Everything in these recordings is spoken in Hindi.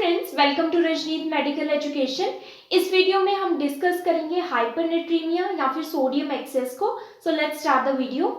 Friends, welcome to Rajneet medical education. इस वीडियो में हम डिस्कस करेंगे हाइपरनेट्रीमिया या फिर सोडियम एक्सेस को। So let's start the video.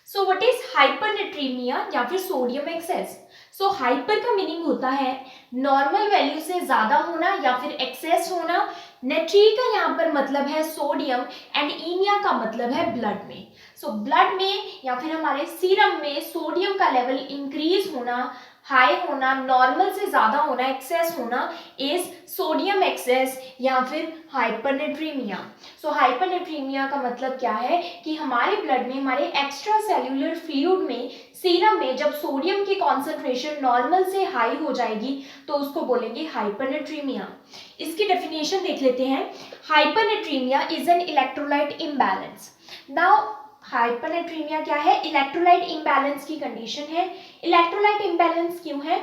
So what is हाइपरनेट्रीमिया या फिर सोडियम एक्सेस? सो हाइपर का मीनिंग होता है नॉर्मल वैल्यू से ज्यादा होना या फिर एक्सेस होना। नेट्री का यहाँ पर मतलब है सोडियम एंड ईमिया का मतलब है ब्लड में। सो ब्लड में या फिर हमारे सीरम में सोडियम का लेवल इंक्रीज होना, हाई होना, नॉर्मल से ज्यादा होना, एक्सेस होना इज सोडियम एक्सेस या फिर हाइपरनेट्रीमिया। सो हाइपरनेट्रीमिया का मतलब क्या है कि हमारे ब्लड में, हमारे एक्स्ट्रा सेल्यूलर फ्लूइड में, सीरम में जब सोडियम की कॉन्सेंट्रेशन नॉर्मल से हाई हो जाएगी तो उसको बोलेंगे हाइपरनेट्रीमिया। इसकी डेफिनेशन देख लेते हैं। हाइपरनेट्रीमिया is an electrolyte imbalance. Now हाइपरनेट्रीमिया क्या है? इलेक्ट्रोलाइट इम्बैलेंस की कंडीशन है। इलेक्ट्रोलाइट इम्बैलेंस क्यों है?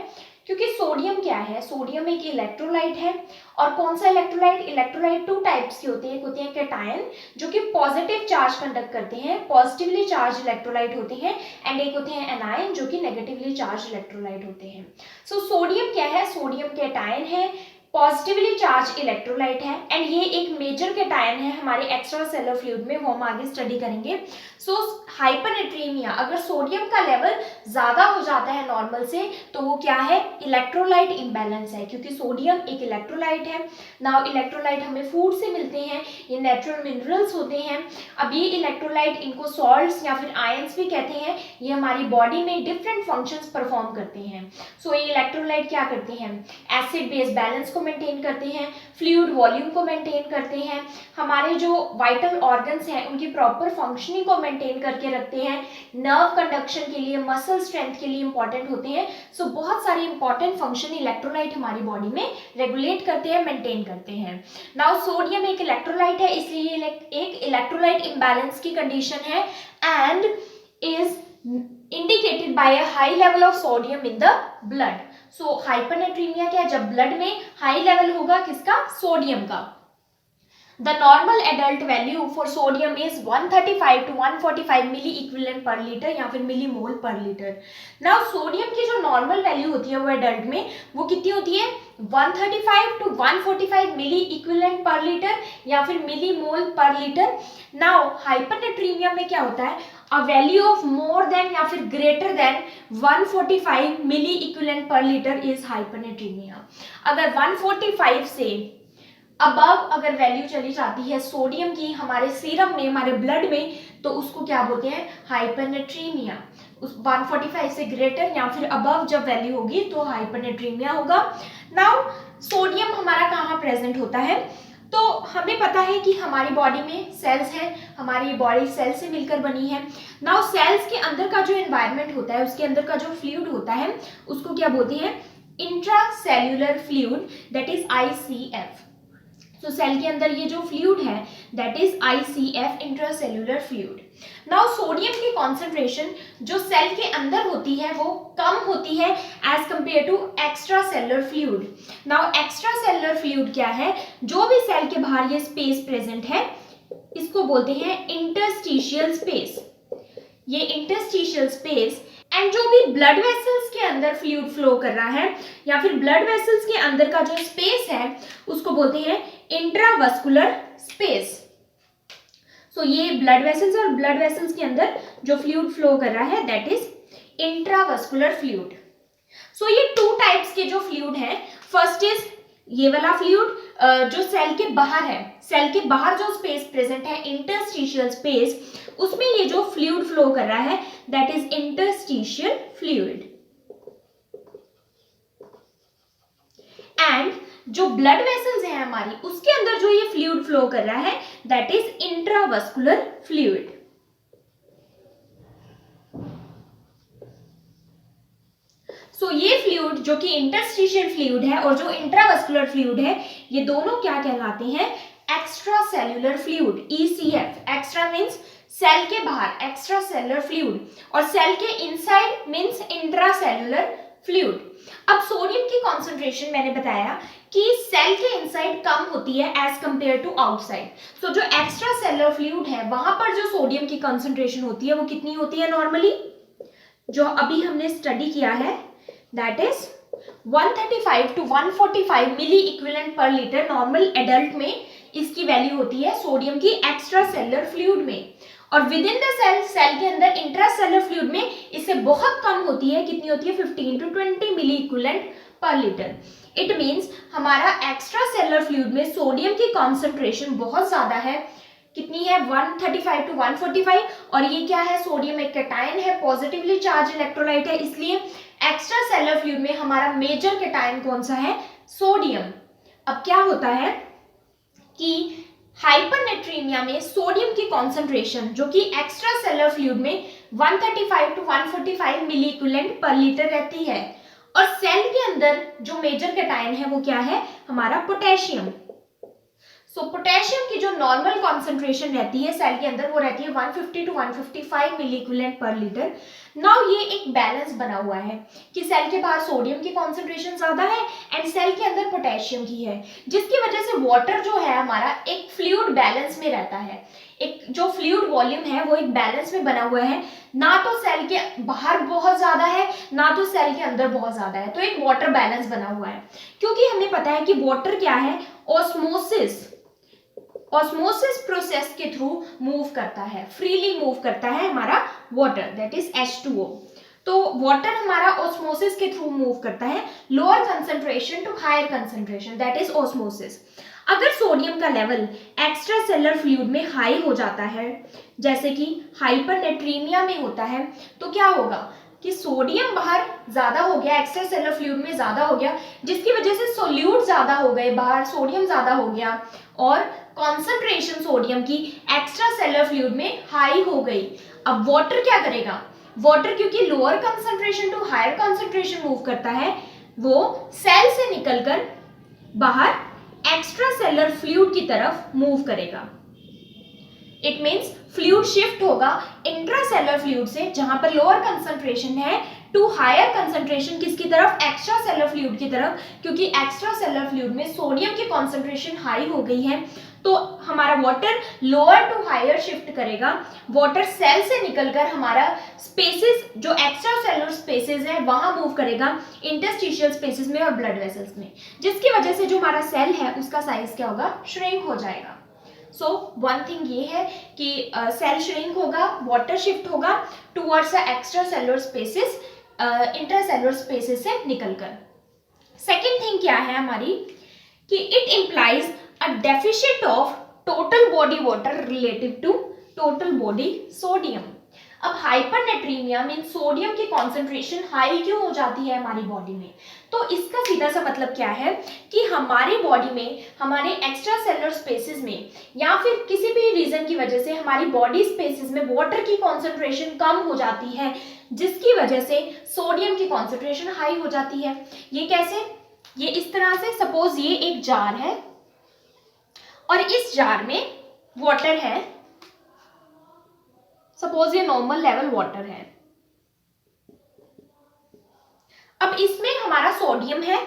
क्योंकि सोडियम क्या है? सोडियम एक इलेक्ट्रोलाइट है। और कौन सा इलेक्ट्रोलाइट? इलेक्ट्रोलाइट टू टाइप्स की होते हैं। एक होते हैं कैटायन जो कि पॉजिटिव चार्ज कंडक्ट करते हैं, पॉजिटिवली चार्ज इलेक्ट्रोलाइट होते हैं, एंड एक होते हैं एनायन जो कि नेगेटिवली चार्ज इलेक्ट्रोलाइट होते हैं। सो सोडियम क्या है? सोडियम कैटायन है, पॉजिटिवली चार्ज इलेक्ट्रोलाइट है, एंड ये एक मेजर कैटायन है हमारे एक्स्ट्रा सेलुलर फ्लूइड में, वो हम आगे स्टडी करेंगे। सो हाइपरनेट्रीमिया, अगर सोडियम का लेवल ज्यादा हो जाता है नॉर्मल से तो वो क्या है? इलेक्ट्रोलाइट इम्बैलेंस है, क्योंकि सोडियम एक इलेक्ट्रोलाइट है। नाउ इलेक्ट्रोलाइट हमें फूड से मिलते हैं, ये नेचुरल मिनरल्स होते हैं। अब ये इलेक्ट्रोलाइट, इनको सॉल्ट्स या फिर आयंस भी कहते हैं, ये हमारी बॉडी में डिफरेंट फंक्शंस परफॉर्म करते हैं। सो ये इलेक्ट्रोलाइट क्या करते हैं? एसिड बेस बैलेंस को मेंटेन करते हैं, फ्लूइड वॉल्यूम को मेंटेन करते हैं, हमारे जो वाइटल ऑर्गन्स हैं उनकी प्रॉपर फंक्शनिंग को मेंटेन करके रखते हैं, नर्व कंडक्शन के लिए, मसल स्ट्रेंथ के लिए इंपॉर्टेंट होते हैं। सो बहुत सारे इंपॉर्टेंट फंक्शन इलेक्ट्रोलाइट हमारी बॉडी में रेगुलेट करते हैं, मेंटेन करते हैं। नाउ सोडियम एक इलेक्ट्रोलाइट है, इसलिए एक इलेक्ट्रोलाइट इम्बैलेंस की कंडीशन है and is indicated by a high level of sodium in the blood. सो हाइपरनेट्रीमिया क्या? जब ब्लड में हाई लेवल होगा किसका? सोडियम का। The normal adult value for sodium is 135 to 145 milliequivalent per litre या फिर मिली मोल पर लीटर। Now सोडियम की जो नॉर्मल वैल्यू होती है वो एडल्ट में वो कितनी होती है? 135 to 145 milliequivalent per litre या फिर मिली मोल पर लीटर। Now हाइपरनेट्रीमिया में क्या होता है? A value of more than या फिर greater than 145 milliequivalent per litre is hypernatraemia. अगर 145 से अबव अगर वैल्यू चली जाती है सोडियम की हमारे सीरम में, हमारे ब्लड में, तो उसको क्या बोलते हैं? हाइपरनेट्रीमिया। उस 145 से ग्रेटर या फिर अबव जब वैल्यू होगी तो हाइपरनेट्रीमिया होगा। नाउ सोडियम हमारा कहाँ प्रेजेंट होता है? तो हमें पता है कि हमारी बॉडी में सेल्स हैं, हमारी बॉडी सेल से मिलकर बनी है। नाउ सेल्स के अंदर का जो एनवायरनमेंट होता है, उसके अंदर का जो फ्लूइड होता है उसको क्या बोलते हैं? Intracellular fluid, that is ICF। तो सेल के अंदर ये जो फ्लूइड है that is ICF, intracellular fluid. Now sodium की कॉन्सेंट्रेशन जो सेल के अंदर होती है वो कम होती है as compare to extra cellular fluid. Now extra cellular fluid क्या है? जो भी सेल के बाहर ये स्पेस प्रेजेंट है इसको बोलते हैं इंटरस्टिशियल स्पेस। ये इंटरस्टिशियल स्पेस एंड जो भी ब्लड वेसल्स के अंदर फ्लूइड फ्लो कर रहा है या फिर ब्लड वेसल्स के अंदर का जो स्पेस है उसको बोलते हैं इंट्रावस्कुलर स्पेस। सो ये ब्लड वेसल्स और ब्लड वेसल्स के अंदर जो फ्लूइड फ्लो कर रहा है that is intravascular fluid. So ये टू टाइप्स के जो फ्लूइड है, फर्स्ट इज ये वाला फ्लूइड जो सेल के बाहर है, सेल के बाहर जो स्पेस प्रेजेंट है इंटरस्टिशियल स्पेस, उसमें ये जो फ्लूइड फ्लो कर रहा है that is interstitial fluid. And जो ब्लड वेसल्स है हमारी उसके अंदर जो ये फ्लूइड फ्लो कर रहा है that is intravascular fluid. So ये फ्लूइड जो कि इंटरस्टिशियल फ्लूइड है और जो इंट्रावस्कुलर फ्लूइड है ये दोनों क्या कहलाते हैं? Extra cellular fluid, ECF। Extra means cell के बाहर, एक्स्ट्रा सेलुलर फ्लूइड, और सेल के इनसाइड मींस इंट्रासेल्युलर फ्लूइड। अब सोडियम की कॉन्सेंट्रेशन मैंने बताया कि सेल के इनसाइड कम होती है as compare to outside. So जो एक्स्ट्रा सेलुलर फ्लूइड है वहां पर जो सोडियम की कॉन्सेंट्रेशन होती है वो कितनी होती है नॉर्मली? जो अभी हमने स्टडी किया है that is 135 to 145 milliequivalent per litre normal adult में इसकी वैल्यू होती है सोडियम की एक्स्ट्रा सेलुलर फ्लूइड में, और विद इन द सेल के अंदर इंट्रासेलुलर फ्लूइड में इससे बहुत कम होती है। कितनी होती है? 15 to 20 milliequivalent per litre. It means हमारा एक्स्ट्रा सेलुलर फ्लूइड में सोडियम की कॉन्सेंट्रेशन बहुत ज्यादा है। कितनी है? 135 to 145, और ये क्या है? सोडियम एक कैटायन है, पॉजिटिवली चार्ज इलेक्ट्रोलाइट है, इसलिए एक्स्ट्रा सेलुलर फ्लूइड में हमारा मेजर कैटायन कौन सा है? सोडियम। अब क्या होता है कि हाइपरनेट्रीमिया में सोडियम की कॉन्सेंट्रेशन जो कि एक्स्ट्रा सेलुलर फ्लूइड में 135 to 145 milliequivalent per litre रहती है, और सेल के अंदर जो मेजर कैटायन है वो क्या है? हमारा पोटेशियम। सो पोटेशियम की जो नॉर्मल कॉन्सेंट्रेशन रहती है सेल के अंदर वो रहती है 150 to 155 milliequivalent per litre. Now ये एक बैलेंस बना हुआ है कि सेल के बाहर सोडियम की कॉन्सेंट्रेशन ज्यादा है एंड सेल के अंदर पोटेशियम की है, जिसकी वजह से वाटर जो है हमारा एक फ्लूइड बैलेंस में रहता है। एक जो फ्लूइड वॉल्यूम है वो एक बैलेंस में बना हुआ है, ना तो सेल के बाहर बहुत ज्यादा है ना तो सेल के अंदर बहुत ज्यादा है, तो एक वाटर बैलेंस बना हुआ है। क्योंकि हमें पता है कि वाटर क्या है? ऑस्मोसिस प्रोसेस के थ्रू मूव करता है, फ्रीली मूव करता है हमारा वाटर, दैट इज H2O। तो वाटर हमारा ऑस्मोसिस के थ्रू मूव करता है, lower concentration to higher concentration, that is osmosis. अगर सोडियम का लेवल एक्स्ट्रा सेलुलर फ्लूइड में हाई हो जाता है, जैसे कि हाइपरनेट्रीमिया में होता है, तो क्या होगा कि सोडियम बाहर ज्यादा हो गया, एक्स्ट्रा सेलुलर फ्लूइड में ज्यादा हो गया, जिसकी वजह से सोल्यूट ज्यादा हो गए, बाहर सोडियम ज्यादा हो गया, और कॉन्सेंट्रेशन सोडियम की एक्स्ट्रा सेलुलर फ्लूइड में हाई हो गई। अब वाटर क्या करेगा? वाटर क्योंकि lower concentration to higher concentration move करता है, वो सेल से निकलकर बाहर एक्स्ट्रा सेलुलर फ्लूइड की तरफ मूव करेगा। इट मीन्स फ्लूइड शिफ्ट होगा इंट्रासेलुलर फ्लूइड से, जहां पर लोअर कंसंट्रेशन है, टू हायर कंसंट्रेशन किसकी तरफ? एक्स्ट्रा सेलुलर फ्लूइड की तरफ, क्योंकि एक्स्ट्रा सेलुलर फ्लूइड में सोडियम की कॉन्सेंट्रेशन हाई हो गई है, तो हमारा water lower to higher shift करेगा। वाटर सेल से निकलकर हमारा स्पेसेस जो एक्स्ट्रा सेलुलर स्पेसेस है वहां मूव करेगा, इंटरस्टिशियल स्पेसेस में और ब्लड वेसल्स में, जिसकी वजह से जो हमारा सेल है उसका साइज क्या होगा? श्रिंक हो जाएगा। सो वन थिंग ये है कि सेल श्रिंक होगा, वाटर शिफ्ट होगा towards the extra cellular spaces, intercellular spaces से निकलकर। सेकेंड थिंग क्या है हमारी कि it implies a deficit of total body water relative to total body sodium। अब हाइपरनेट्रीमिया मीन सोडियम की कॉन्सेंट्रेशन हाई क्यों हो जाती है हमारी बॉडी में? तो इसका सीधा सा मतलब क्या है कि हमारी बॉडी में, हमारे एक्स्ट्रा सेलुलर स्पेसेस में, या फिर किसी भी रीजन की वजह से हमारी बॉडी स्पेसेस में वाटर की कॉन्सेंट्रेशन कम हो जाती है, जिसकी वजह से सोडियम की कॉन्सेंट्रेशन हाई हो जाती है। ये कैसे? ये इस तरह से, सपोज ये एक जार है और इस जार में वाटर है, सपोज ये नॉर्मल लेवल वाटर है। अब इसमें हमारा सोडियम है,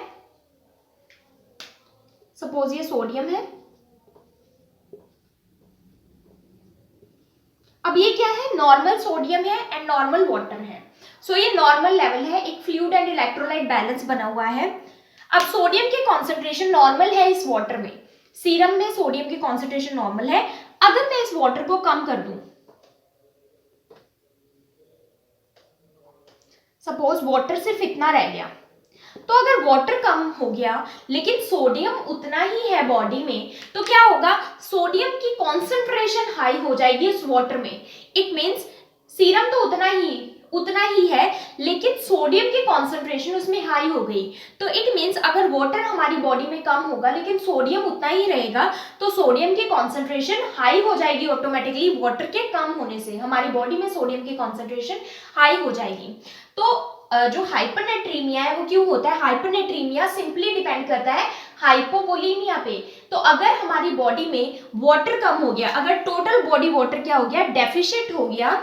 सपोज ये सोडियम है। अब ये क्या है? नॉर्मल सोडियम है एंड नॉर्मल वाटर है। सो ये नॉर्मल लेवल है, एक फ्लूइड एंड इलेक्ट्रोलाइट बैलेंस बना हुआ है। अब सोडियम की कॉन्सेंट्रेशन नॉर्मल है इस वाटर में, सीरम में सोडियम की कॉन्सेंट्रेशन नॉर्मल है। अगर मैं इस वाटर को कम कर दूं, सपोज वाटर सिर्फ इतना रह गया, तो अगर वाटर कम हो गया लेकिन सोडियम उतना ही है बॉडी में, तो क्या होगा? सोडियम की कॉन्सेंट्रेशन हाई हो जाएगी उस वाटर में। इट मीन्स सीरम तो उतना ही है लेकिन सोडियम की कॉन्सेंट्रेशन उसमें हाई हो गई। तो इट मीन्स अगर वाटर हमारी बॉडी में कम होगा लेकिन सोडियम उतना ही रहेगा, तो सोडियम की कॉन्सेंट्रेशन हाई हो जाएगी ऑटोमेटिकली। वाटर के कम होने से हमारी बॉडी में सोडियम की कॉन्सेंट्रेशन हाई हो जाएगी। तो जो हाइपरनेट्रीमिया है वो क्यों होता है? हाइपरनेट्रीमिया सिंपली डिपेंड करता है हाइपोवोलीमिया पे। तो अगर हमारी बॉडी में वाटर कम हो गया, अगर टोटल बॉडी वाटर क्या हो गया? डेफिशिएंट हो गया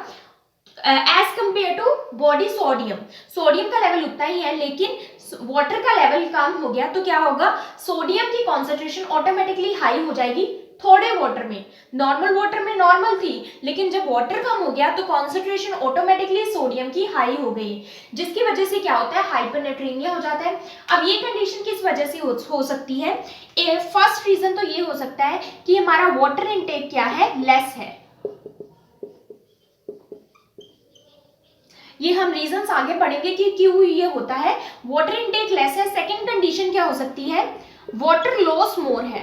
as compare to body sodium. Sodium का लेवल उतना ही है लेकिन वाटर का लेवल कम हो गया, तो क्या होगा? सोडियम की कॉन्सेंट्रेशन ऑटोमेटिकली हाई हो जाएगी थोड़े वाटर में, नॉर्मल वाटर में नॉर्मल थी, लेकिन जब वाटर कम हो गया तो कॉन्सेंट्रेशन ऑटोमेटिकली सोडियम की हाई हो गई, जिसकी वजह से क्या होता है, हाइपरनेट्रीमिया हो जाता है। अब ये कंडीशन किस वजह से हो सकती है? फर्स्ट रीजन तो ये हो सकता है कि हमारा वाटर इनटेक क्या है, लेस है। ये हम रीजंस आगे पढ़ेंगे कि क्यों ये होता है, वाटर इनटेक लेस है। सेकंड कंडीशन क्या हो सकती है, वाटर लॉस मोर है।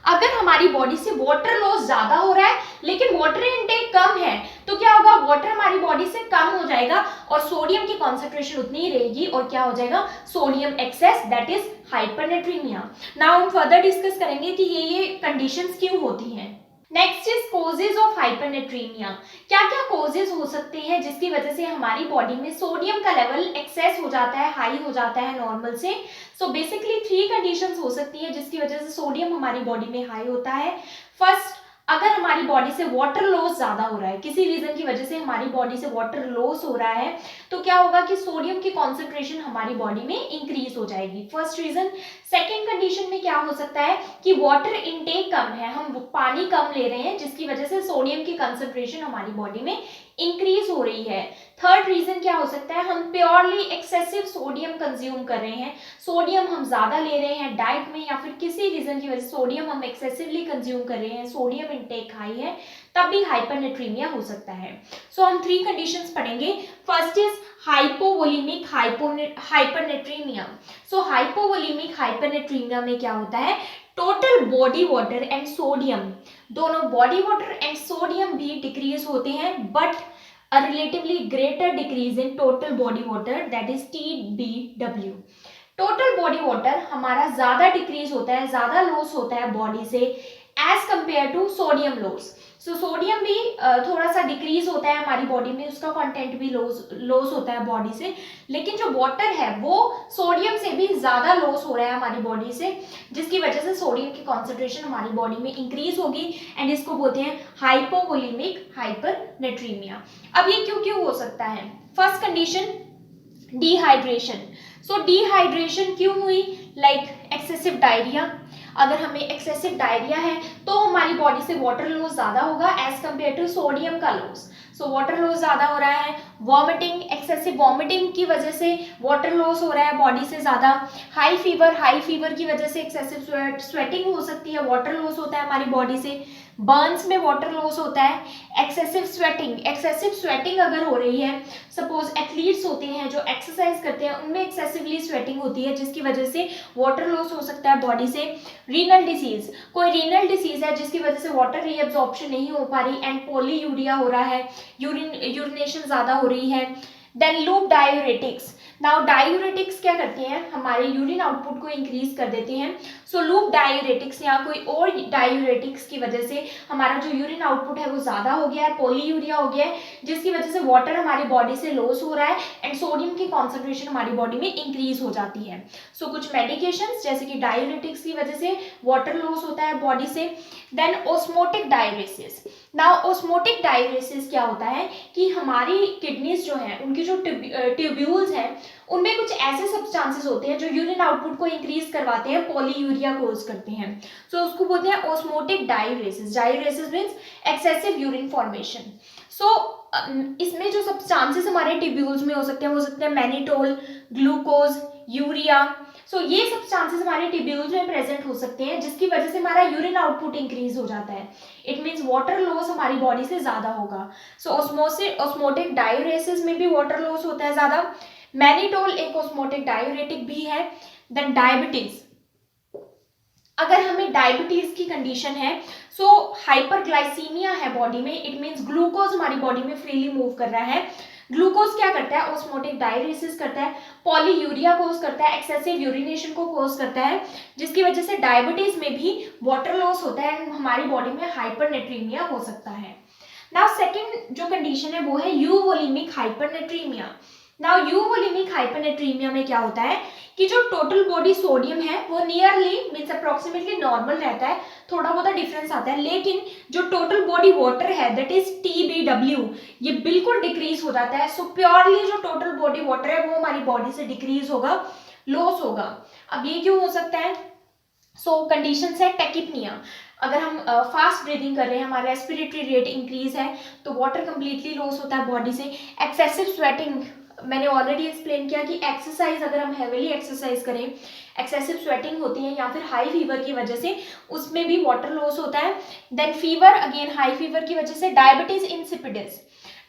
अगर हमारी बॉडी से वाटर लॉस ज्यादा हो रहा है लेकिन वाटर इनटेक कम है, तो क्या होगा, वाटर हमारी बॉडी से कम हो जाएगा और सोडियम की कॉन्सेंट्रेशन उतनी ही रहेगी और क्या हो जाएगा, sodium excess, that is hypernatraemia. Now हम फर्दर डिस्कस करेंगे कि ये कंडीशंस क्यों होती हैं। Next is causes of hypernatraemia. क्या क्या कोजेज हो सकते हैं जिसकी वजह से हमारी बॉडी में सोडियम का लेवल एक्सेस हो जाता है, हाई हो जाता है नॉर्मल से। सो बेसिकली 3 कंडीशंस हो सकती है जिसकी वजह से सोडियम हमारी बॉडी में हाई होता है। फर्स्ट, अगर हमारी बॉडी से वाटर लॉस ज्यादा हो रहा है, किसी रीजन की वजह से हमारी बॉडी से वाटर लॉस हो रहा है, तो क्या होगा कि सोडियम की कॉन्सेंट्रेशन हमारी बॉडी में इंक्रीज हो जाएगी, फर्स्ट रीजन। सेकेंड कंडीशन में क्या हो सकता है कि वाटर इनटेक कम है, हम पानी कम ले रहे हैं, जिसकी वजह से सोडियम की कंसेंट्रेशन हमारी बॉडी में इंक्रीज हो रही है। थर्ड रीजन क्या हो सकता है, हम प्योरली एक्सेसिव सोडियम कंज्यूम कर रहे हैं, सोडियम हम ज्यादा ले रहे हैं डाइट में, या फिर किसी रीजन की वजह से सोडियम हम एक्सेसिवली कंज्यूम कर रहे हैं, सोडियम इनटेक हाई है, तब भी हाइपरनेट्रीमिया हो सकता है। सो हम 3 कंडीशंस पढ़ेंगे। First is hypovolaemic hypernatraemia. So hypovolaemic hypernatraemia में क्या होता है, total body water and sodium, दोनों बॉडी वाटर एंड सोडियम भी डिक्रीज होते हैं, but a relatively greater decrease in total body water, that is TBW। Total body water हमारा ज्यादा डिक्रीज होता है, ज्यादा लॉस होता है बॉडी से as compare to sodium loss. So sodium भी थोड़ा सा डिक्रीज होता है हमारी बॉडी में, उसका कंटेंट भी लॉस होता है बॉडी से, लेकिन जो वाटर है वो सोडियम से भी ज्यादा लॉस हो रहा है हमारी बॉडी से, जिसकी वजह से सोडियम की कॉन्सेंट्रेशन हमारी बॉडी में इंक्रीज होगी एंड इसको बोलते हैं हाइपोवोलेमिक हाइपरनेट्रीमिया। अब ये क्यों क्यों हो सकता है? First condition, dehydration. So dehydration क्यों हुई, लाइक एक्सेसिव डायरिया। अगर हमें एक्सेसिव डायरिया है तो हमारी बॉडी से वाटर लॉस ज्यादा होगा एज कंपेयर टू सोडियम का लॉस। सो वाटर लॉस ज्यादा हो रहा है। वॉमिटिंग, एक्सेसिव वॉमिटिंग की वजह से वाटर लॉस हो रहा है बॉडी से ज्यादा। हाई फीवर की वजह से एक्सेसिव स्वेटिंग हो सकती है, वाटर लॉस होता है हमारी बॉडी से। बर्न्स में वाटर लॉस होता है। एक्सेसिव स्वेटिंग अगर हो रही है, सपोज एथलीट्स होते हैं जो एक्सरसाइज करते हैं, उनमें एक्सेसिवली स्वेटिंग होती है, जिसकी वजह से वाटर लॉस हो सकता है बॉडी से। रीनल डिसीज, कोई रीनल डिसीज है जिसकी वजह से वाटर रीअब्जॉर्प्शन नहीं हो पा रही एंड पॉलीयूरिया हो रहा है, यूरिनेशन ज्यादा हो रही है। Then loop diuretics. Now diuretics क्या करते हैं, हमारे यूरिन आउटपुट को इंक्रीज कर देते हैं। सो लूप डायूरेटिक्स या कोई और डायूरेटिक्स की वजह से हमारा जो यूरिन आउटपुट है वो ज्यादा हो गया है, पॉलीयूरिया हो गया है, जिसकी वजह से वाटर हमारी बॉडी से लॉस हो रहा है एंड सोडियम की कॉन्सेंट्रेशन हमारी बॉडी में इंक्रीज हो जाती है। सो कुछ मेडिकेशंस जैसे कि डायूरेटिक्स की वजह से वाटर लॉस होता है बॉडी से। Then osmotic diuresis. Now osmotic diuresis क्या होता है कि हमारी किडनीज जो है, उनकी जो ट्यूब्यूल्स हैं, उनमें कुछ ऐसे सब्सटेंसेस होते हैं जो यूरिन आउटपुट को इंक्रीज करवाते हैं, पॉलीयूरिया कोज करते हैं। सो उसको बोलते हैं osmotic diuresis. Diuresis means excessive urine formation. So इसमें जो सब्सटेंसेस हमारे ट्यूब्यूल्स में हो सकते हैं मैनिटोल, ग्लूकोज, यूरिया। सो ये सब्सटेंसेस हमारे ट्यूब्यूल्स में प्रेजेंट हो सकते हैं, जिसकी वजह से हमारा यूरिन आउटपुट इंक्रीज हो जाता है। इट मींस वाटर लॉस हमारी बॉडी से ज्यादा होगा। सो ऑस्मोटिक डायूरेसिस में भी वाटर लॉस होता है ज्यादा। मैनिटोल एक ऑस्मोटिक डायूरेटिक भी है। देन डायबिटीज, अगर हमें डायबिटीज की कंडीशन है, सो हाइपरग्लाइसीमिया है बॉडी में, इट मींस ग्लूकोज हमारी बॉडी में फ्रीली मूव कर रहा है। ग्लूकोज क्या करता है, ऑस्मोटिक डायूरेसिस करता है, पॉलीयूरिया कोज करता है, एक्सेसिव यूरिनेशन को कोज करता है, जिसकी वजह से डायबिटीज में भी वाटर लॉस होता है एंड हमारी बॉडी में हाइपरनेट्रीमिया हो सकता है। नाउ सेकंड जो कंडीशन है वो है यूवोलेमिक हाइपरनेट्रीमिया। नाउ यूवोलेमिक हाइपरनेट्रीमिया में क्या होता है कि जो टोटल बॉडी सोडियम है वो नियरली मींस अप्रोक्सीमेटली नॉर्मल रहता है, थोड़ा बहुत डिफरेंस आता है, लेकिन जो टोटल बॉडी वाटर है दैट इज TBW, ये बिल्कुल डिक्रीज हो जाता है। सो प्योरली जो टोटल बॉडी वाटर है वो हमारी बॉडी से डिक्रीज होगा, लॉस होगा। अब ये क्यों हो सकता है, सो कंडीशंस है टेकिपनिया, अगर हम फास्ट ब्रीदिंग कर रहे हैं, हमारा रेस्पिरेटरी रेट इंक्रीज है तो वाटर कंप्लीटली लॉस होता है बॉडी से। एक्सेसिव स्वेटिंग, मैंने ऑलरेडी एक्सप्लेन किया कि एक्सरसाइज अगर हम हैवीली एक्सरसाइज करें, एक्सेसिव स्वेटिंग होती है या फिर हाई फीवर की वजह से उसमें भी वाटर लॉस होता है। Then fever, again high fever की वजह से। डायबिटीज इंसिपिडस,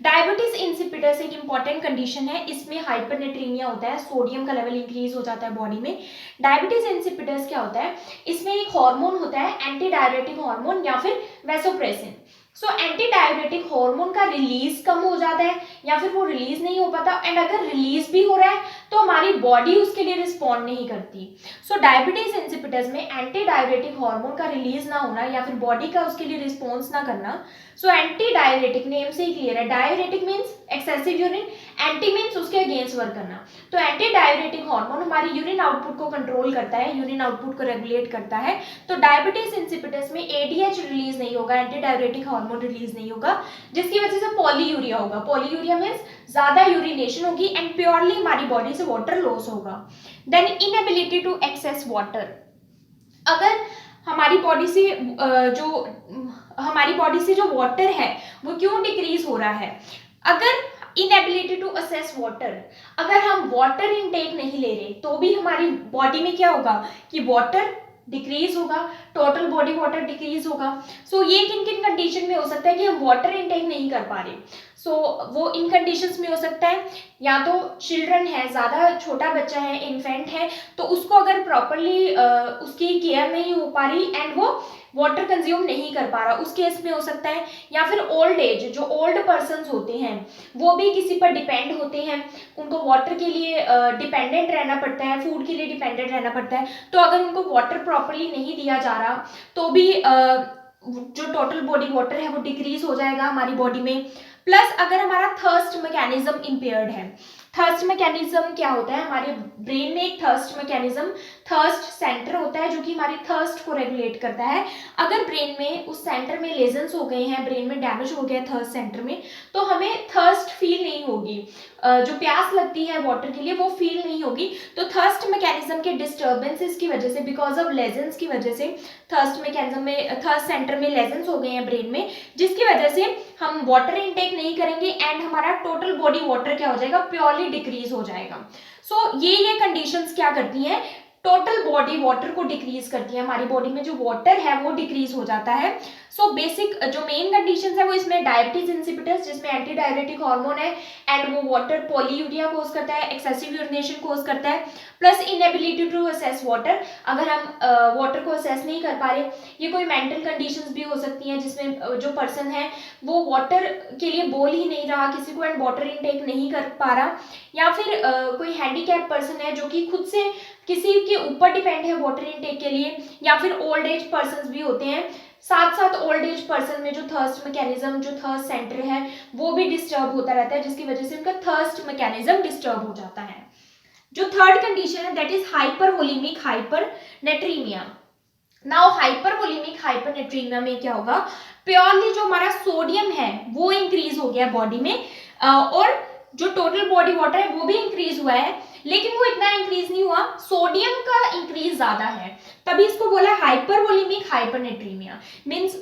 डायबिटीज इंसिपिडस एक इंपॉर्टेंट कंडीशन है, इसमें हाइपरनेट्रीमिया होता है, सोडियम का लेवल इंक्रीज हो जाता है बॉडी में। डायबिटीज इंसिपिडस क्या होता है, इसमें एक हार्मोन होता है एंटी डायरेटिक हार्मोन या फिर vasopressin. So anti diuretic hormone का रिलीज कम हो जाता है या फिर वो रिलीज नहीं हो पाता, एंड अगर रिलीज भी हो रहा है तो हमारी बॉडी उसके लिए रिस्पॉन्ड नहीं करती। सो डायबिटीज इंसिपिडस में एंटी डायरेटिक हार्मोन का रिलीज ना होना या फिर बॉडी का उसके लिए रिस्पॉन्स ना करना। सो एंटी डायरेटिक नेम से ही क्लियर है, diuretic means excessive urine, anti means उसके अगेंस्ट वर्क करना। तो एंटी डायरेटिक हार्मोन हमारी यूरिन आउटपुट को कंट्रोल करता है, यूरिन आउटपुट को रेगुलेट करता है। तो डायबिटीज इंसिपिडस में एडीएच रिलीज नहीं होगा, एंटी डायरेटिक हार्मोन रिलीज नहीं होगा, जिसकी वजह से पॉलीयूरिया होगा। पॉलीयूरिया मीन्स ज्यादा यूरिनेशन होगी एंड प्योरली हमारी बॉडी से वाटर लॉस होगा। Then inability to access water, अगर हमारी बॉडी से जो वाटर है वो क्यों डिक्रीज हो रहा है, अगर इनएबिलिटी टू असेस वाटर, अगर हम वाटर इनटेक नहीं ले रहे तो भी हमारी बॉडी में क्या होगा कि वाटर डिक्रीज होगा, टोटल बॉडी वाटर डिक्रीज होगा। सो ये किन किन कंडीशन में हो सकता है कि हम वाटर इनटेक नहीं कर पा रहे। सो वो इन कंडीशंस में हो सकता है या तो चिल्ड्रन है, ज़्यादा छोटा बच्चा है, इन्फेंट है, तो उसको अगर प्रॉपरली उसकी केयर नहीं हो पा रही एंड वो वाटर कंज्यूम नहीं कर पा रहा, उस केस में हो सकता है। या फिर ओल्ड एज, जो ओल्ड पर्सन्स होते हैं वो भी किसी पर डिपेंड होते हैं, उनको वाटर के लिए डिपेंडेंट रहना पड़ता है, फूड के लिए डिपेंडेंट रहना पड़ता है। तो अगर उनको वाटर प्रॉपरली नहीं दिया जा रहा तो भी जो टोटल बॉडी वाटर है वो डिक्रीज हो जाएगा हमारी बॉडी में। प्लस अगर हमारा थर्स्ट मैकेनिज्म इम्पेयर्ड है, थर्स्ट मैकेनिज्म क्या होता है, हमारे ब्रेन में एक थर्स्ट मैकेनिज्म, थर्स्ट सेंटर होता है जो कि हमारी थर्स्ट को रेगुलेट करता है। अगर ब्रेन में उस सेंटर में लेजन्स हो गए हैं, ब्रेन में डैमेज हो गया है थर्स्ट सेंटर में, तो हमें थर्स्ट फील नहीं होगी, जो प्यास लगती है वाटर के लिए वो फील नहीं होगी। तो थर्स्ट मैकेनिज्म के डिस्टर्बेंसेस की वजह से, बिकॉज ऑफ लेजन्स की वजह से, थर्स्ट मैकेनिज्म में थर्स्ट सेंटर में लेजन्स हो गए हैं ब्रेन में, जिसकी वजह से हम वाटर इनटेक नहीं करेंगे एंड हमारा टोटल बॉडी वाटर क्या हो जाएगा, प्योरली डिक्रीज हो जाएगा। सो ये कंडीशंस क्या करती हैं, टोटल बॉडी वाटर को डिक्रीज करती है, हमारी बॉडी में जो वाटर है वो डिक्रीज हो जाता है। सो बेसिक जो मेन कंडीशंस है वो इसमें डायबिटीज इंसिपिडस, जिसमें एंटी डायरेटिक हार्मोन है एंड वो वाटर पॉलीयूरिया कोज करता है, एक्सेसिव यूरिनेशन कोज करता है, plus inability to assess water, अगर हम वाटर को असेस नहीं कर पा रहे। ये कोई मेंटल कंडीशंस भी हो सकती हैं जिसमें जो पर्सन है वो वाटर के लिए बोल ही नहीं रहा किसी को एंड वाटर इनटेक नहीं कर पा रहा, या फिर कोई हैंडीकैप पर्सन है जो कि खुद से किसी के ऊपर डिपेंड है वाटर इनटेक के लिए, या फिर ओल्ड एज पर्सन भी होते हैं। साथ साथ ओल्ड एज पर्सन में जो थर्स्ट मैकेनिज्म, जो थर्स्ट सेंटर है वो भी डिस्टर्ब होता रहता है, जिसकी वजह से उनका थर्स्ट मैकेनिज्म डिस्टर्ब हो जाता है। जो थर्ड कंडीशन है that is hypervolaemic हाइपरनेट्रीमिया। Now hypervolaemic हाइपरनेट्रीमिया में क्या होगा, प्योरली जो हमारा सोडियम है वो इंक्रीज हो गया बॉडी में, और जो टोटल बॉडी वाटर है वो भी इंक्रीज हुआ है, लेकिन वो इतना इंक्रीज नहीं हुआ, सोडियम का इंक्रीज ज्यादा है, तभी इसको बोला हाइपरवोलेमिक हाइपरनेट्रीमिया। मीन्स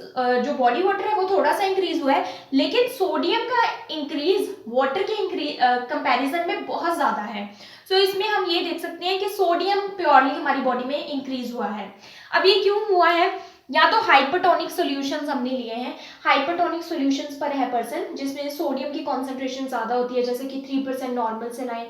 जो बॉडी वाटर है वो थोड़ा सा इंक्रीज हुआ है, लेकिन सोडियम का इंक्रीज वाटर के कंपैरिजन में बहुत ज्यादा है। सो इसमें हम ये देख सकते हैं कि सोडियम प्योरली हमारी बॉडी में इंक्रीज हुआ है। अब ये क्यों हुआ है, या तो हाइपरटोनिक सॉल्यूशंस हमने लिए हैं, हाइपरटोनिक सॉल्यूशंस पर है पर्सन जिसमें सोडियम की कॉन्सेंट्रेशन ज्यादा होती है, जैसे कि 3% नॉर्मल सेलाइन,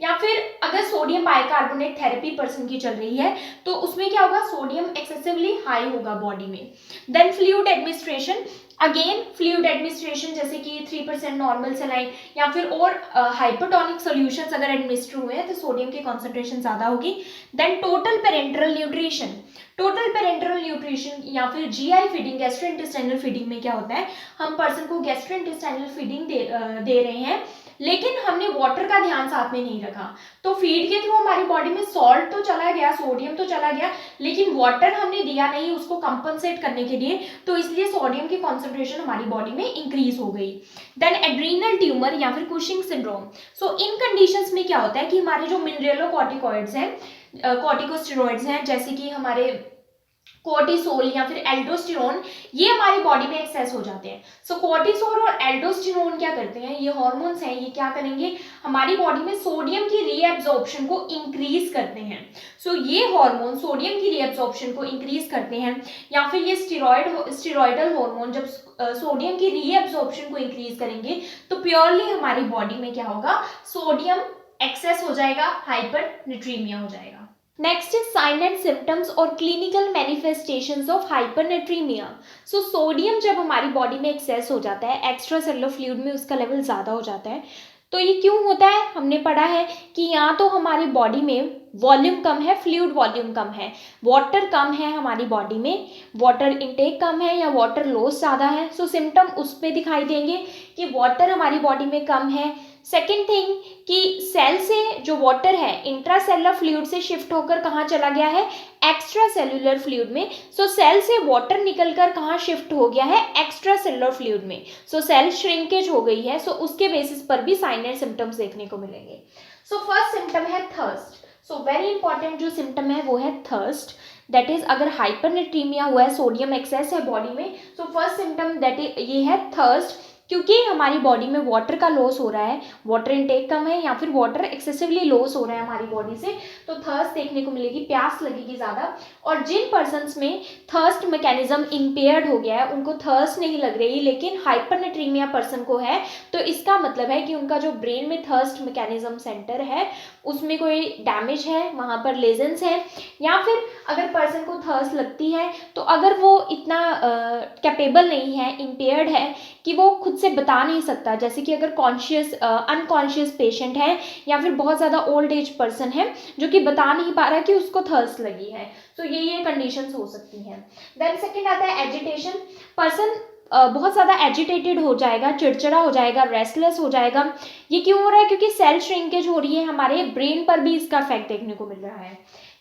या फिर अगर सोडियम बाइकार्बोनेट थेरेपी पर्सन की चल रही है तो उसमें क्या होगा, सोडियम एक्सेसिवली हाई होगा बॉडी में। Then fluid administration, again fluid administration जैसे कि 3% नॉर्मल सेलाइन या फिर और हाइपरटोनिक सॉल्यूशंस अगर एडमिनिस्टर हुए हैं तो सोडियम की कॉन्सेंट्रेशन ज्यादा होगी। Then total parenteral nutrition, total parenteral nutrition या फिर जीआई फीडिंग, गैस्ट्रोइंटेस्टाइनल फीडिंग में क्या होता है, हम पर्सन को गैस्ट्रोइंटेस्टाइनल फीडिंग दे रहे हैं, लेकिन हमने वाटर का ध्यान साथ में नहीं रखा, तो फीड के थ्रू हमारी बॉडी में सॉल्ट तो चला गया, सोडियम तो चला गया, लेकिन वाटर हमने दिया नहीं उसको कंपनसेट करने के लिए, तो इसलिए सोडियम की कॉन्सेंट्रेशन हमारी बॉडी में इंक्रीज हो गई। देन एड्रीनल ट्यूमर या फिर कुशिंग सिंड्रोम। सो इन कंडीशंस में क्या होता है कि हमारे जो मिनरलोकॉर्टिकॉइड्स हैं, कॉर्टिकोस्टेरॉइड्स हैं, जैसे कि हमारे कोर्टिसोल या फिर एल्डोस्टेरोन, ये हमारी बॉडी में एक्सेस हो जाते हैं। सो कोर्टिसोल और एल्डोस्टेरोन क्या करते हैं, ये हार्मोन्स हैं, ये क्या करेंगे, हमारी बॉडी में सोडियम की रीएब्जॉर्प्शन को इंक्रीज करते हैं। सो ये हार्मोन सोडियम की रीएब्जॉर्प्शन को इंक्रीज करते हैं, या फिर ये स्टेरॉयडल हार्मोन जब सोडियम की रीएब्जॉर्प्शन को इंक्रीज करेंगे तो प्योरली हमारी बॉडी में क्या होगा, सोडियम एक्सेस हो जाएगा, हाइपरनेट्रीमिया हो जाएगा। Next is sign and symptoms और clinical manifestations of hypernatremia. So sodium जब हमारी बॉडी में एक्सेस हो जाता है, एक्स्ट्रा सेलुलर फ्लूइड में उसका लेवल ज़्यादा हो जाता है, तो ये क्यों होता है, हमने पढ़ा है कि या तो हमारी बॉडी में वॉल्यूम कम है, फ्लूइड वॉल्यूम कम है, वाटर कम है हमारी बॉडी में, वाटर इनटेक कम है, या वाटर लॉस ज़्यादा है। सो सिम्टम उस पर दिखाई देंगे कि वाटर हमारी बॉडी में कम है। सेकेंड थिंग कि सेल से जो वाटर है इंट्रासेलुलर फ्लूइड से शिफ्ट होकर कहाँ चला गया है, एक्स्ट्रा सेलुलर फ्लूइड में। सो सेल से वाटर निकलकर कहाँ शिफ्ट हो गया है, एक्स्ट्रा सेलुलर फ्लूइड में। सो सेल श्रिंकेज हो गई है। सो उसके बेसिस पर भी साइन एंड सिम्टम्स देखने को मिलेंगे। सो फर्स्ट सिम्टम है थर्स्ट। सो वेरी इंपॉर्टेंट जो सिम्टम है वो है थर्स्ट। दैट इज अगर हाइपरनेट्रीमिया हुआ है, सोडियम एक्सेस है बॉडी में, so first symptom that is ये है थर्स्ट, क्योंकि हमारी बॉडी में वाटर का लॉस हो रहा है, वाटर इनटेक कम है या फिर वाटर एक्सेसिवली लॉस हो रहा है हमारी बॉडी से, तो थर्स्ट देखने को मिलेगी, प्यास लगेगी ज़्यादा। और जिन पर्सन्स में थर्स्ट मैकेनिज्म इम्पेयर्ड हो गया है, उनको थर्स्ट नहीं लग रही, लेकिन हाइपरनेट्रीमिया पर्सन को है, तो इसका मतलब है कि उनका जो ब्रेन में थर्स्ट मैकेनिज्म सेंटर है उसमें कोई डैमेज है, वहाँ पर लेजन्स है, या फिर अगर पर्सन को थर्स्ट लगती है तो अगर वो इतना कैपेबल नहीं है, इम्पेयर्ड है कि वो खुद से बता नहीं सकता, जैसे कि अगर कॉन्शियस अनकॉन्शियस पेशेंट है या फिर बहुत ज़्यादा ओल्ड एज पर्सन है जो कि बता नहीं पा रहा कि उसको थर्स्ट लगी है, तो ये कंडीशंस हो सकती हैं। देन सेकंड आता है एजिटेशन। पर्सन बहुत ज़्यादा एजिटेटेड हो जाएगा, चिड़चिड़ा हो जाएगा, रेस्टलेस हो जाएगा। ये क्यों हो रहा है, क्योंकि सेल श्रिंकेज हो रही है, हमारे ब्रेन पर भी इसका इफेक्ट देखने को मिल रहा है।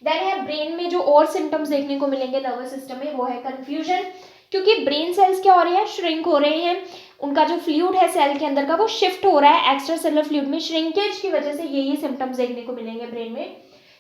देन है ब्रेन में जो और सिम्टम्स देखने को मिलेंगे नर्वस सिस्टम में, वो है कन्फ्यूजन, क्योंकि ब्रेन सेल्स क्या हो रहे हैं, श्रिंक हो रहे हैं, उनका जो फ्लूइड है सेल के अंदर का वो शिफ्ट हो रहा है एक्स्ट्रा सेलुलर फ्लूइड में, श्रिंकेज की वजह से यही सिम्टम्स देखने को मिलेंगे ब्रेन में,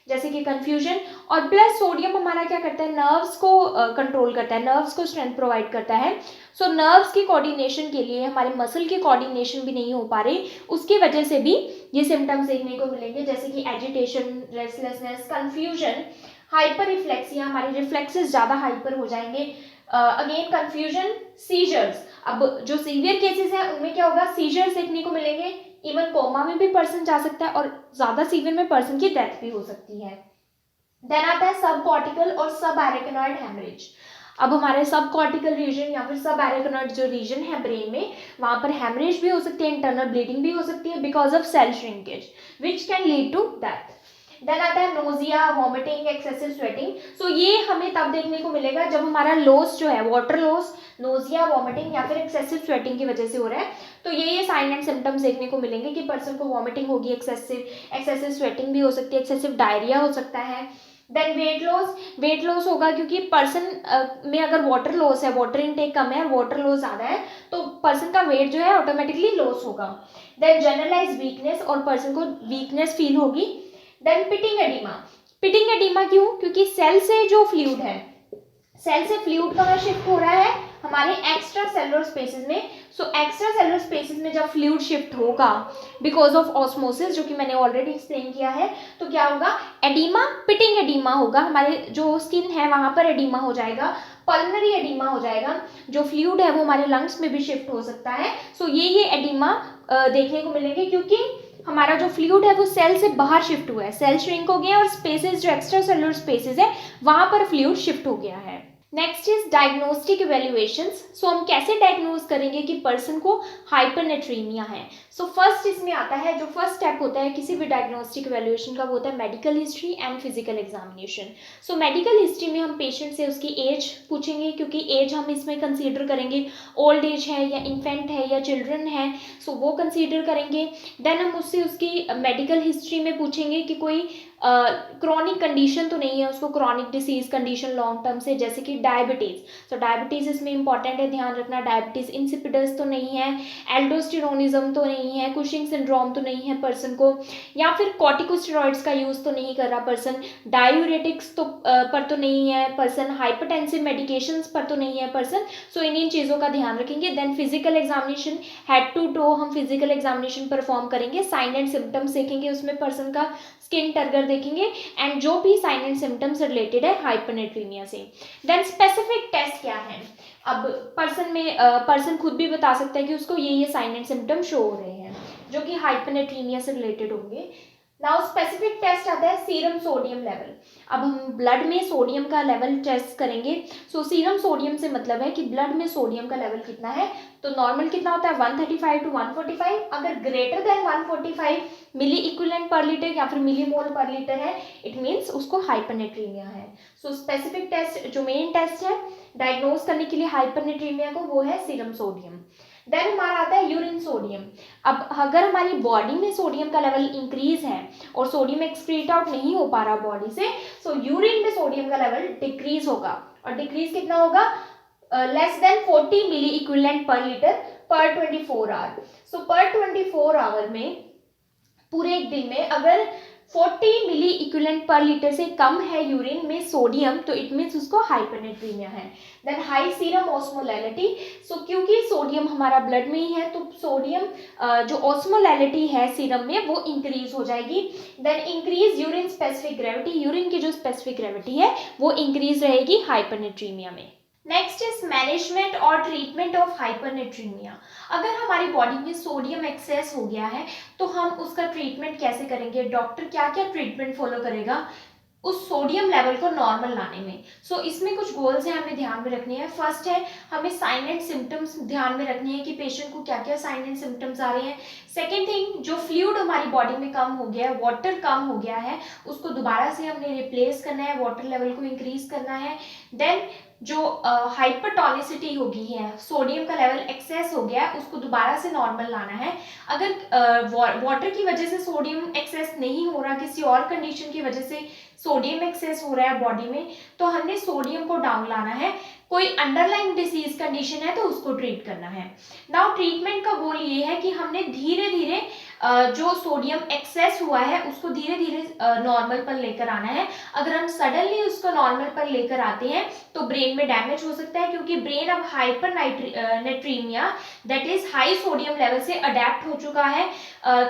जैसे कि कंफ्यूजन। और प्लस सोडियम हमारा क्या करता है, नर्व्स को कंट्रोल करता है, नर्व्स को स्ट्रेंथ प्रोवाइड करता है। सो नर्व्स की कोऑर्डिनेशन के लिए हमारे मसल की कोऑर्डिनेशन भी नहीं हो पा रही, उसकी वजह से भी ये सिम्टम्स देखने को मिलेंगे, जैसे कि agitation, restlessness, confusion, hyper reflexia, हमारे रिफ्लेक्सेस ज़्यादा हाइपर हो जाएंगे, अगेन कंफ्यूजन, सीजर्स। अब जो सीवियर केसेस हैं उनमें क्या होगा, सीजर्स देखने को मिलेंगे, इवन कोमा में भी पर्सन जा सकता है और ज़्यादा सीवियर में पर्सन की डेथ भी हो सकती है। देन आता है सब कॉर्टिकल और सब एरेकनॉइड हेमरेज। अब हमारे सब कॉर्टिकल रीजन या फिर सब एरेकनॉइड जो रीजन है ब्रेन में, वहाँ पर हेमरेज भी हो सकती है, इंटरनल ब्लीडिंग भी हो सकती है because of cell shrinkage which can lead to death. Then आता है nausea, vomiting, excessive sweating. So ये हमें तब देखने को मिलेगा जब हमारा लॉस जो है, वाटर लॉस, नोजिया, वॉमिटिंग या फिर एक्सेसिव स्वेटिंग की वजह से हो रहा है, तो ये साइन एंड सिम्टम्स देखने को मिलेंगे कि पर्सन को वॉमिटिंग होगी, एक्सेसिव स्वेटिंग भी हो सकती है, एक्सेसिव डायरिया हो सकता है। देन वेट लॉस होगा, क्योंकि पर्सन में अगर वाटर लॉस है, वाटर इनटेक कम है और वाटर लॉस ज़्यादा है, तो पर्सन का वेट जो है ऑटोमेटिकली लॉस होगा। देन जनरलाइज वीकनेस, और पर्सन को वीकनेस फील होगी। देन पिटिंग एडिमा क्यों, क्योंकि सेल से जो फ्लूइड है, सेल से फ्लूइड कहाँ शिफ्ट हो रहा है, हमारे एक्स्ट्रा सेलुलर स्पेसेस में। सो एक्स्ट्रा सेलुलर स्पेसेस में जब फ्लूइड शिफ्ट होगा बिकॉज ऑफ ऑस्मोसिस, जो कि मैंने ऑलरेडी एक्सप्लेन किया है, तो क्या होगा, एडिमा, पिटिंग एडिमा होगा, हमारे जो स्किन है वहाँ पर एडिमा हो जाएगा, पल्मनरी एडिमा हो जाएगा, जो फ्लूइड है वो हमारे लंग्स में भी शिफ्ट हो सकता है। सो ये एडिमा देखने को मिलेंगे, क्योंकि हमारा जो फ्लूइड है वो सेल से बाहर शिफ्ट हुआ है, सेल श्रिंक हो गया है और स्पेसेस जो एक्स्ट्रा सेलुलर स्पेसेस है वहाँ पर फ्लूइड शिफ्ट हो गया है। Next is diagnostic evaluations. So हम कैसे डायग्नोज करेंगे कि पर्सन को हाइपरनेट्रीमिया है। सो फर्स्ट इसमें आता है, जो फर्स्ट स्टेप होता है किसी भी डायग्नोस्टिक इवेल्युएशन का, वो होता है medical history and physical examination. So medical history में हम पेशेंट से उसकी एज पूछेंगे, क्योंकि एज हम इसमें कंसीडर करेंगे, ओल्ड एज है या इन्फेंट है या चिल्ड्रन है, सो वो कंसीडर करेंगे। देन हम उससे उसकी मेडिकल हिस्ट्री में पूछेंगे कि कोई क्रॉनिक कंडीशन तो नहीं है उसको, chronic disease condition long term से, जैसे कि डायबिटीज़, तो डायबिटीज़ इसमें इंपॉर्टेंट है, ध्यान रखना। डायबिटीज़ इंसिपिडस तो नहीं है, एल्डोस्टेरोनिज्म तो नहीं है, कुशिंग सिंड्रोम तो नहीं है पर्सन को, या फिर कॉर्टिकोस्टेरॉइड्स का यूज़ तो नहीं कर रहा पर्सन, डायूरेटिक्स तो पर तो नहीं है पर्सन, हाइपरटेंसिव मेडिकेशंस पर तो नहीं है पर्सन। सो इन चीज़ों का ध्यान रखेंगे। Then physical examination, head to toe हम फिजिकल एग्जामिनेशन परफॉर्म करेंगे, साइन एंड सिम्टम्स देखेंगे उसमें पर्सन का, स्किन टर्गर देखेंगे, एंड जो भी साइन एंड सिम्टम्स रिलेटेड है हाइपरनेट्रीमिया से। देन स्पेसिफिक टेस्ट क्या है, अब पर्सन खुद भी बता सकता है कि उसको ये साइन एंड सिम्टम शो हो रहे हैं जो कि हाइपरनेट्रीमिया से रिलेटेड होंगे। नाउ स्पेसिफिक टेस्ट आता है सीरम सोडियम लेवल। अब हम ब्लड में सोडियम का लेवल टेस्ट करेंगे। सो सीरम सोडियम से मतलब है कि ब्लड में सोडियम का लेवल कितना है, तो नॉर्मल कितना होता है 135 टू 145, अगर greater than 145 milliequivalent per litre या फिर मिली मोल पर लीटर है, इट मीन्स उसको हाइपरनेट्रीमिया है। सो स्पेसिफिक टेस्ट जो मेन टेस्ट है डायग्नोज करने के लिए हाइपरनेट्रीमिया को, वो है सीरम सोडियम। देन हमारा आता है यूरिन सोडियम। अब अगर हमारी बॉडी में सोडियम का लेवल इंक्रीज है और सोडियम एक्सक्रीट आउट नहीं हो पा रहा बॉडी से, सो यूरिन में सोडियम का लेवल डिक्रीज होगा, और डिक्रीज कितना होगा, लेस देन 40 मिली इक्विवेलेंट पर लीटर पर 24 आवर। सो पर 24 आवर में, पूरे एक दिन में अगर 40 मिली इक्विवेलेंट पर लीटर से कम है यूरिन में सोडियम, तो इट मीन्स उसको हाइपरनेट्रीमिया है। देन हाई सीरम ऑस्मोलैलिटी, सो क्योंकि सोडियम हमारा ब्लड में ही है तो सोडियम जो ऑस्मोलैलिटी है सीरम में वो इंक्रीज हो जाएगी। Then increase urine specific gravity, urine की जो स्पेसिफिक ग्रेविटी है वो इंक्रीज रहेगी हाइपरनेट्रीमिया में। नेक्स्ट इज मैनेजमेंट और ट्रीटमेंट ऑफ हाइपरनेट्रीमिया। अगर हमारी बॉडी में सोडियम एक्सेस हो गया है तो हम उसका ट्रीटमेंट कैसे करेंगे, डॉक्टर क्या क्या ट्रीटमेंट फॉलो करेगा उस सोडियम लेवल को नॉर्मल लाने में। सो इसमें कुछ गोल्स हैं हमें ध्यान में रखने हैं। फर्स्ट है हमें साइन एंड सिम्टम्स ध्यान में रखनी है कि पेशेंट को क्या क्या साइन एंड सिम्टम्स आ रहे हैं। सेकेंड थिंग, जो फ्लूइड हमारी बॉडी में कम हो गया है, वाटर कम हो गया है, उसको दोबारा से हमने रिप्लेस करना है, वाटर लेवल को इंक्रीज करना है। देन जो हाइपरटोनिसिटी हो गई है, सोडियम का लेवल एक्सेस हो गया है, उसको दोबारा से नॉर्मल लाना है। अगर वाटर की वजह से सोडियम एक्सेस नहीं हो रहा, किसी और कंडीशन की वजह से सोडियम एक्सेस हो रहा है बॉडी में, तो हमने सोडियम को डाउन लाना है। कोई अंडरलाइन डिसीज कंडीशन है तो उसको ट्रीट करना है। नाउ ट्रीटमेंट का गोल ये है कि हमने धीरे धीरे जो सोडियम एक्सेस हुआ है उसको धीरे धीरे नॉर्मल पर लेकर आना है। अगर हम सडनली उसको नॉर्मल पर लेकर आते हैं तो ब्रेन में डैमेज हो सकता है, क्योंकि ब्रेन अब हाइपरनेट्रीमिया that is high sodium level से अडेप्ट हो चुका है।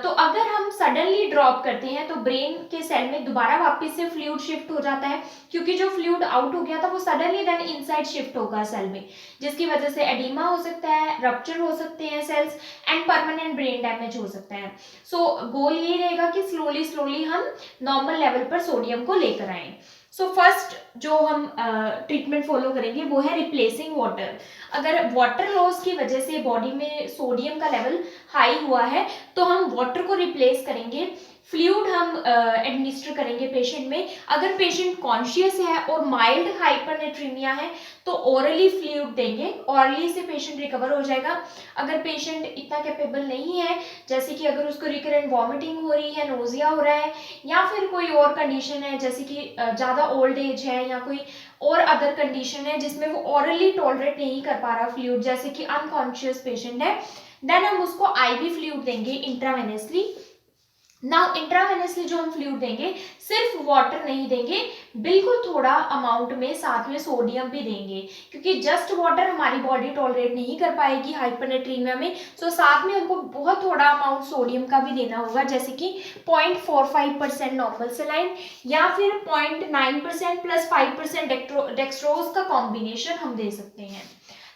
तो अगर हम सडनली ड्रॉप करते हैं तो ब्रेन के सेल में दोबारा वापस से फ्लूइड शिफ्ट हो जाता है, क्योंकि जो फ्लूइड आउट हो गया था वो सडनली देन इनसाइड शिफ्ट होगा सेल में, जिसकी वजह से एडिमा हो सकता है, रप्चर हो सकते हैं cells, and permanent brain damage हो सकता है। सो गोल ये रहेगा कि स्लोली स्लोली हम नॉर्मल लेवल पर सोडियम को लेकर आए। सो फर्स्ट जो हम ट्रीटमेंट फॉलो करेंगे वो है रिप्लेसिंग वाटर। अगर वाटर लॉस की वजह से बॉडी में सोडियम का लेवल हाई हुआ है तो हम वाटर को रिप्लेस करेंगे, फ्लूइड हम एडमिनिस्टर करेंगे पेशेंट में। अगर पेशेंट कॉन्शियस है और माइल्ड हाइपरनेट्रीमिया है तो ओरली फ्लूइड देंगे, ओरली से पेशेंट रिकवर हो जाएगा। अगर पेशेंट इतना कैपेबल नहीं है, जैसे कि अगर उसको रिकरेंट वॉमिटिंग हो रही है, नोजिया हो रहा है, या फिर कोई और कंडीशन है जैसे कि ज़्यादा ओल्ड एज है या कोई और अदर कंडीशन है जिसमें वो ओरली टॉलरेट नहीं कर पा रहा फ्लूइड, जैसे कि अनकॉन्शियस पेशेंट है, देन हम उसको आईवी फ्लूइड देंगे इंट्रावेनसली। नाउ इंट्रावेनसली जो हम फ्लूइड देंगे सिर्फ वाटर नहीं देंगे, बिल्कुल थोड़ा अमाउंट में साथ में सोडियम भी देंगे, क्योंकि जस्ट वाटर हमारी बॉडी टॉलरेट नहीं कर पाएगी हाइपरनेट्रीमिया में। सो साथ में हमको बहुत थोड़ा अमाउंट सोडियम का भी देना होगा, जैसे कि 0.45% नॉर्मल सेलाइन या फिर 0.9% प्लस 5% डेक्स्ट्रोज का कॉम्बिनेशन हम दे सकते हैं।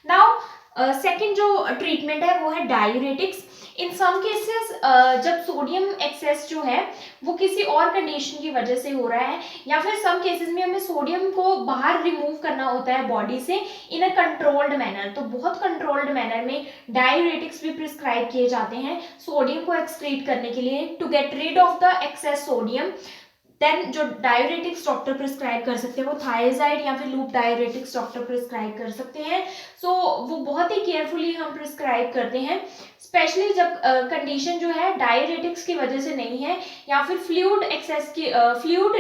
नाउ सेकेंड जो ट्रीटमेंट है वो है डायूरेटिक्स। इन सम केसेस जब सोडियम एक्सेस जो है वो किसी और कंडीशन की वजह से हो रहा है, या फिर सम केसेस में हमें सोडियम को बाहर रिमूव करना होता है बॉडी से इन अ कंट्रोल्ड मैनर, तो बहुत कंट्रोल्ड मैनर में डायूरेटिक्स भी प्रिस्क्राइब किए जाते हैं सोडियम को एक्सक्रीट करने के लिए, to get rid of the excess sodium then जो डायूरेटिक्स डॉक्टर प्रिस्क्राइब कर सकते हैं वो थायजाइड या फिर लूप डायूरेटिक्स डॉक्टर प्रिस्क्राइब कर सकते हैं। सो वो बहुत ही केयरफुली हम प्रिस्क्राइब करते हैं, स्पेशली जब कंडीशन जो है डायूरेटिक्स की वजह से नहीं है या फिर फ्लूइड एक्सेस की फ्लूइड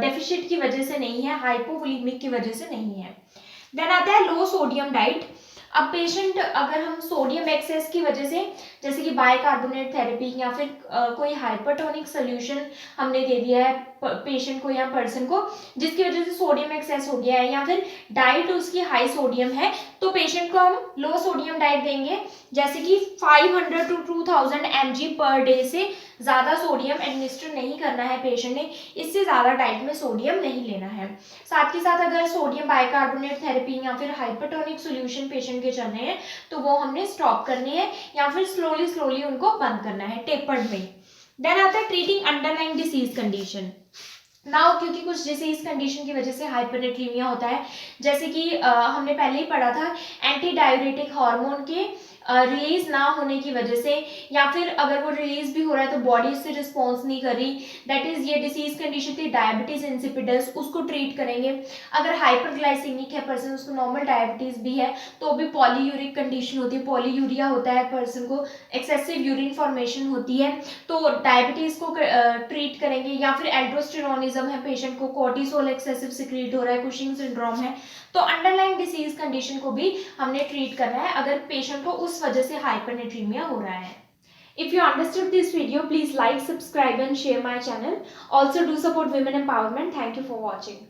डेफिशिट की वजह से नहीं है, हाइपोवोलेमिक की वजह से नहीं है। देन आता है लो सोडियम डाइट। अब पेशेंट अगर हम सोडियम एक्सेस की वजह से जैसे कि बाइकार्बोनेट थेरेपी या फिर कोई हाइपरटोनिक सोल्यूशन हमने दे दिया है पेशेंट को या पर्सन को, जिसकी वजह से सोडियम एक्सेस हो गया है या फिर डाइट उसकी हाई सोडियम है, तो पेशेंट को हम लो सोडियम डाइट देंगे, जैसे कि 500 to 2000 mg पर डे से ज़्यादा सोडियम एडमिनिस्टर नहीं करना है पेशेंट ने, इससे ज़्यादा डाइट में सोडियम नहीं लेना है। साथ के साथ अगर सोडियम बाइकार्बोनेट थेरेपी या फिर हाइपरटोनिक सोल्यूशन पेशेंट के चल रहे हैं तो वो हमने स्टॉप करनी है या फिर स्लोली उनको बंद करना है टेपर्ड में। देन आता है treating underlying disease condition. Now क्योंकि कुछ डिसीज कंडीशन की वजह से हाइपरनेट्रीमिया होता है, जैसे कि हमने पहले ही पढ़ा था एंटी डायूरेटिक हार्मोन के रिलीज ना होने की वजह से, या फिर अगर वो रिलीज भी हो रहा है तो बॉडी उससे रिस्पॉन्स नहीं कर रही, दैट इज ये डिसीज कंडीशन थी डायबिटीज इंसिपिडस, उसको ट्रीट करेंगे। अगर हाइपरग्लाइसेमिक है पर्सन, उसको नॉर्मल डायबिटीज भी है तो भी पॉलीयूरिक कंडीशन होती है, पॉलीयूरिया होता है पर्सन को, एक्सेसिव यूरिन फॉर्मेशन होती है तो डायबिटीज को ट्रीट करेंगे। या फिर एल्ड्रोस्टेरोनिज्म है पेशेंट को, कॉर्टिसोल एक्सेसिव सिक्रीट हो रहा है, कुशिंग सिंड्रोम है, तो अंडरलाइंग डिसीज कंडीशन को भी हमने ट्रीट करना है अगर पेशेंट को उस वजह से हाइपरनेट्रीमिया हो रहा है। If you understood this video, please like, subscribe and share my channel. Also do support women empowerment. Thank you for watching.